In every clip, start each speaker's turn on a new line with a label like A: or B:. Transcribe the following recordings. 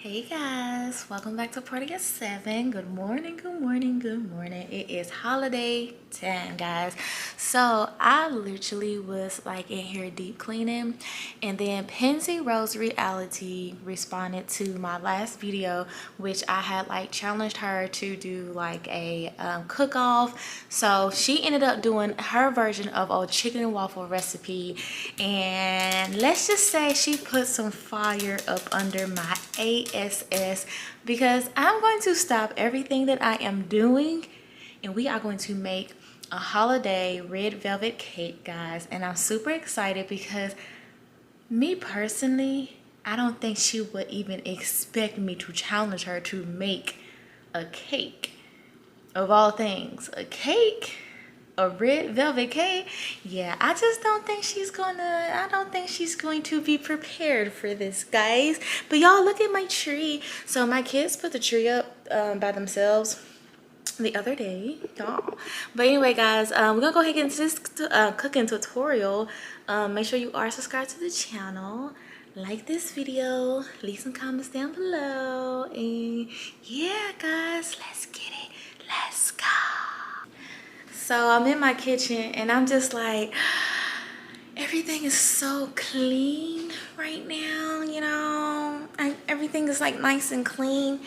A: Hey guys, welcome back to Party at 7. Good morning, good morning, good morning. It is holiday time, guys. So I literally was like in here deep cleaning, and then Pansy Rose Reality responded to my last video, which I had like challenged her to do like a cook off. So she ended up doing her version of a chicken and waffle recipe, and let's just say she put some fire up under my ass because I'm going to stop everything that I am doing and we are going to make a holiday red velvet cake, guys. And I'm super excited because me personally, I don't think she would even expect me to challenge her to make a cake. Of all things, a cake, a red velvet cake. Yeah, I just don't think I don't think she's going to be prepared for this, guys. But y'all, look at my tree. So my kids put the tree up by themselves the other day, y'all. But anyway, guys, we're gonna go ahead and get into this cooking tutorial. Make sure you are subscribed to the channel, like this video, leave some comments down below, and yeah, guys, let's get it. Let's go. So I'm in my kitchen and I'm just like, everything is so clean right now, you know. Everything is like nice and clean.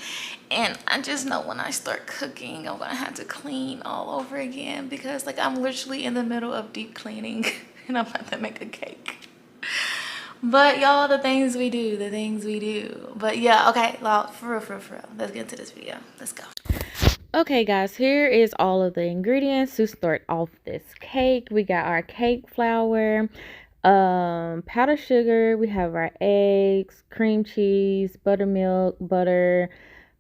A: And I just know when I start cooking, I'm gonna have to clean all over again because like I'm literally in the middle of deep cleaning and I'm about to make a cake. But y'all, the things we do. But yeah, okay, well, for real. Let's get into this video. Let's go. Okay, guys, here is all of the ingredients to start off this cake. We got our cake flour, powdered sugar, we have our eggs, cream cheese, buttermilk, butter,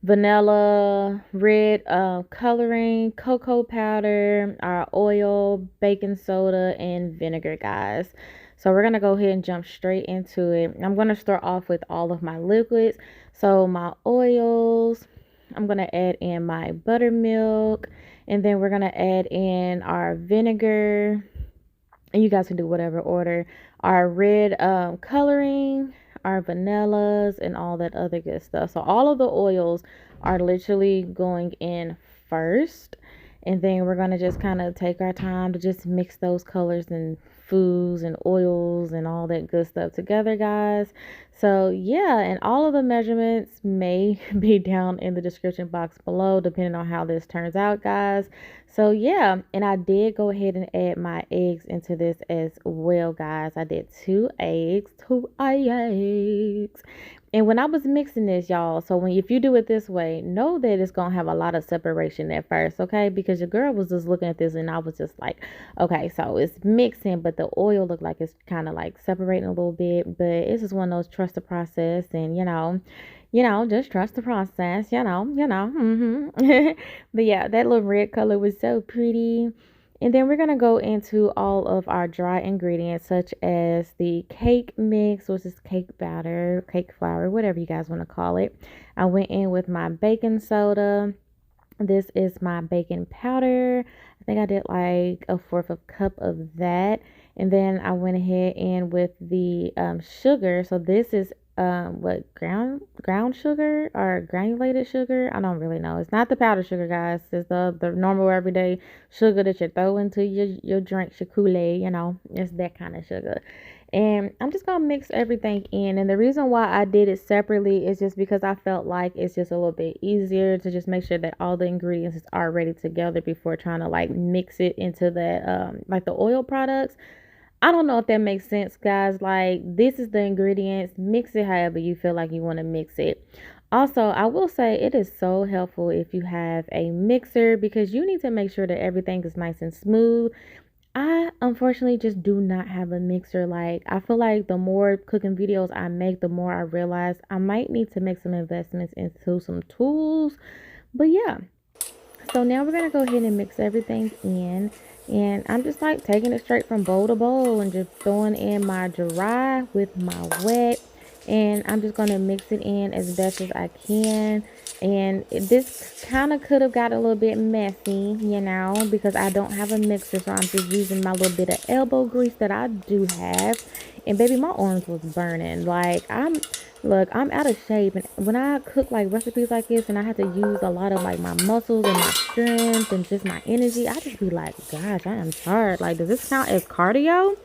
A: vanilla, red coloring, cocoa powder, our oil, baking soda, and vinegar, guys. So we're gonna go ahead and jump straight into it. I'm gonna start off with all of my liquids. So my oils, I'm going to add in my buttermilk, and then we're going to add in our vinegar, and you guys can do whatever order, our red coloring, our vanillas, and all that other good stuff. So all of the oils are literally going in first, and then we're going to just kind of take our time to just mix those colors and foods and oils and all that good stuff together, guys. So yeah, and all of the measurements may be down in the description box below depending on how this turns out, guys. So yeah, and I did go ahead and add my eggs into this as well, guys. I did two eggs. And when I was mixing this, y'all, so if you do it this way, know that it's going to have a lot of separation at first, okay? Because your girl was just looking at this and I was just like, okay, so it's mixing, but the oil looked like it's kind of like separating a little bit. But it's just one of those trust the process, and just trust the process, But yeah, that little red color was so pretty. And then we're going to go into all of our dry ingredients, such as the cake mix, which is cake batter, cake flour, whatever you guys want to call it. I went in with my baking soda. This is my baking powder. I think I did like a fourth of a cup of that. And then I went ahead and with the sugar. So this is ground sugar or granulated sugar. I don't really know. It's not the powdered sugar, guys. It's the normal everyday sugar that you throw into your drinks, your Kool-Aid, it's that kind of sugar. And I'm just gonna mix everything in. And the reason why I did it separately is just because I felt like it's just a little bit easier to just make sure that all the ingredients is already together before trying to like mix it into that like the oil products. I don't know if that makes sense, guys. Like, this is the ingredients. Mix it however you feel like you want to mix it. Also, I will say it is so helpful if you have a mixer because you need to make sure that everything is nice and smooth. I unfortunately just do not have a mixer. Like, I feel like the more cooking videos I make, the more I realize I might need to make some investments into some tools. But yeah, so now we're going to go ahead and mix everything in. And I'm just like taking it straight from bowl to bowl and just throwing in my dry with my wet. And I'm just going to mix it in as best as I can. And this kind of could have got a little bit messy, because I don't have a mixer. So I'm just using my little bit of elbow grease that I do have.
B: And baby, my arms was burning. Like, look, I'm out of shape. And when I cook like recipes like this and I have to use a lot of like my muscles and my strength and just my energy, I just be like, gosh, I am tired. Like, does this count as cardio?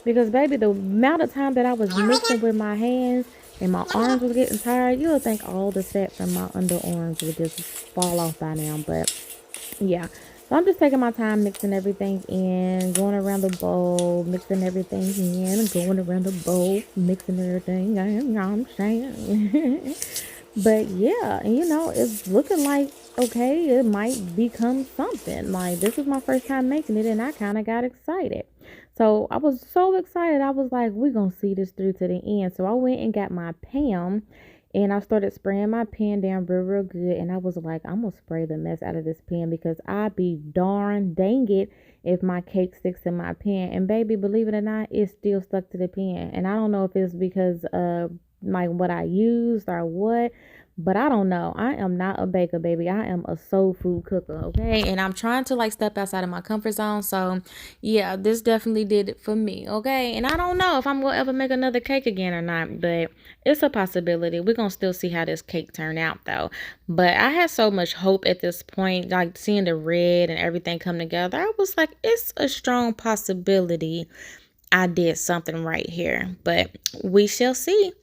B: Because baby, the amount of time that I was mixing with my hands and my arms was getting tired, you would think all the fat from my underarms would just fall off by now. But yeah. So I'm just taking my time mixing everything in, going around the bowl, mixing everything in, going around the bowl, mixing everything in, you know what I'm saying? But yeah, and you know, it's looking like okay, it might become something. Like this is my first time making it and I kinda got excited. So I was so excited. I was like, we're gonna see this through to the end. So I went and got my Pam and I started spraying my pan down real good. And I was like, I'm gonna spray the mess out of this pan because I be darn dang it if my cake sticks in my pan. And baby, believe it or not, it's still stuck to the pan. And I don't know if it's because of like what I used or what, but I don't know. I am not a baker, baby. I am a soul food cooker, okay? And I'm trying to like step outside of my comfort zone. So yeah, this definitely did it for me, okay? And I don't know if I'm gonna ever make another cake again or not, but it's a possibility. We're gonna still see how this cake turn out though. But I had so much hope at this point, like seeing the red and everything come together. I was like, it's a strong possibility I did something right here, but we shall see.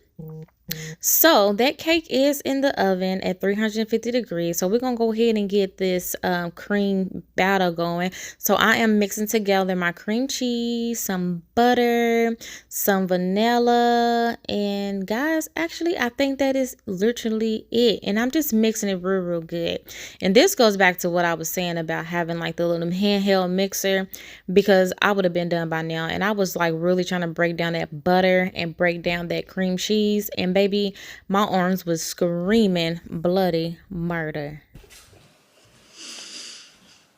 B: So that cake is in the oven at 350 degrees. So we're going to go ahead and get this cream batter going. So I am mixing together my cream cheese, some butter, some vanilla. And guys, actually, I think that is literally it. And I'm just mixing it real good. And this goes back to what I was saying about having like the little handheld mixer, because I would have been done by now. And I was like really trying to break down that butter and break down that cream cheese. And baby, my arms was screaming bloody murder.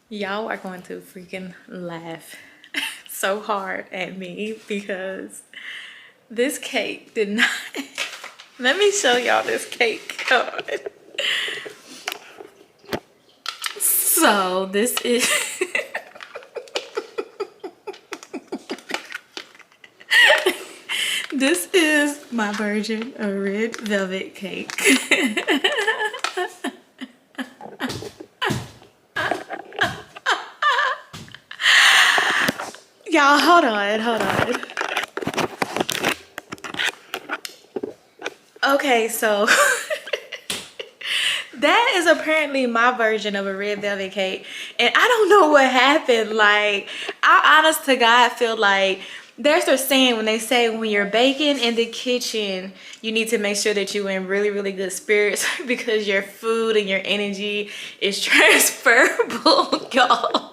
A: Y'all are going to freaking laugh so hard at me because this cake did not. Let me show y'all this cake. So this is this is my version of red velvet cake. Y'all, hold on. Okay, so that is apparently my version of a red velvet cake. And I don't know what happened. Like, I honest to God feel like there's their saying when they say when you're baking in the kitchen, you need to make sure that you're in really good spirits because your food and your energy is transferable, y'all.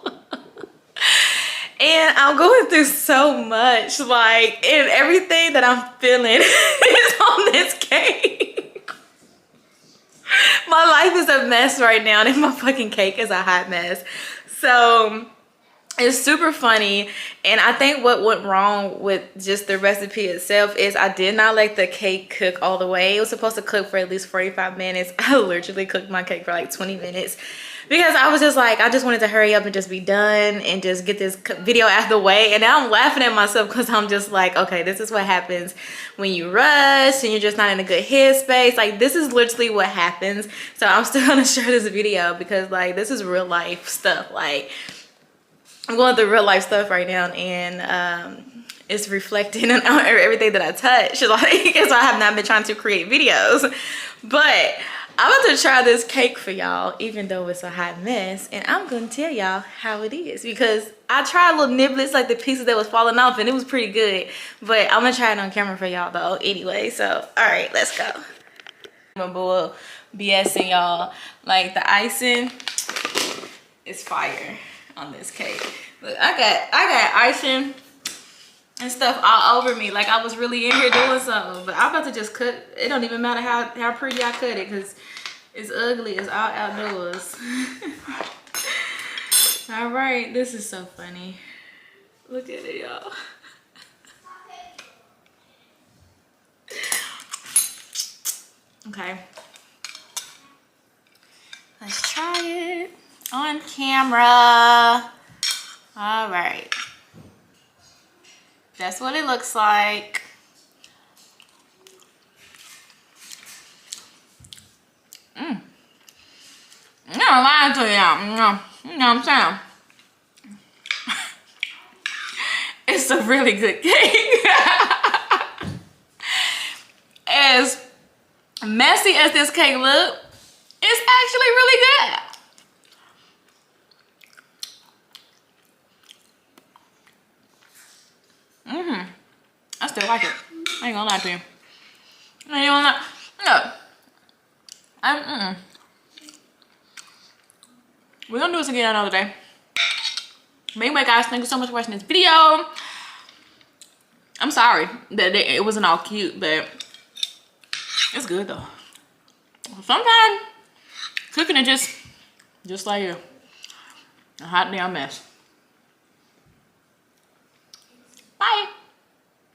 A: And I'm going through so much, like, and everything that I'm feeling is on this cake. My life is a mess right now, and my fucking cake is a hot mess. So it's super funny, and I think what went wrong with just the recipe itself is I did not let the cake cook all the way. It was supposed to cook for at least 45 minutes. I literally cooked my cake for like 20 minutes because I was just like, I just wanted to hurry up and just be done and just get this video out of the way. And now I'm laughing at myself because I'm just like, okay, this is what happens when you rush and you're just not in a good headspace. Like, this is literally what happens. So I'm still gonna share this video because like this is real life stuff. Like, I'm going through real life stuff right now, and it's reflecting on everything that I touch. Like, so I have not been trying to create videos, but I'm about to try this cake for y'all, even though it's a hot mess, and I'm gonna tell y'all how it is because I tried little niblets, like the pieces that was falling off, and it was pretty good. But I'm gonna try it on camera for y'all though. Anyway, so all right, let's go. I'm gonna BSing y'all. Like, the icing is fire on this cake. Look, I got icing and stuff all over me. Like, I was really in here doing something, but I'm about to just cut. It don't even matter how pretty I cut it because it's ugly. It's all outdoors. All right, this is so funny. Look at it, y'all. Okay, let's try it on camera. All right, that's what it looks like. I'm not lying to y'all. You know what I'm saying? It's a really good cake. As messy as this cake look, it's actually really good. I still like it. I ain't gonna lie to you. I ain't gonna lie. Look. We're gonna do this again another day. But anyway, guys, thank you so much for watching this video. I'm sorry that it wasn't all cute, but it's good though. Sometimes cooking is just like a hot damn mess. Bye.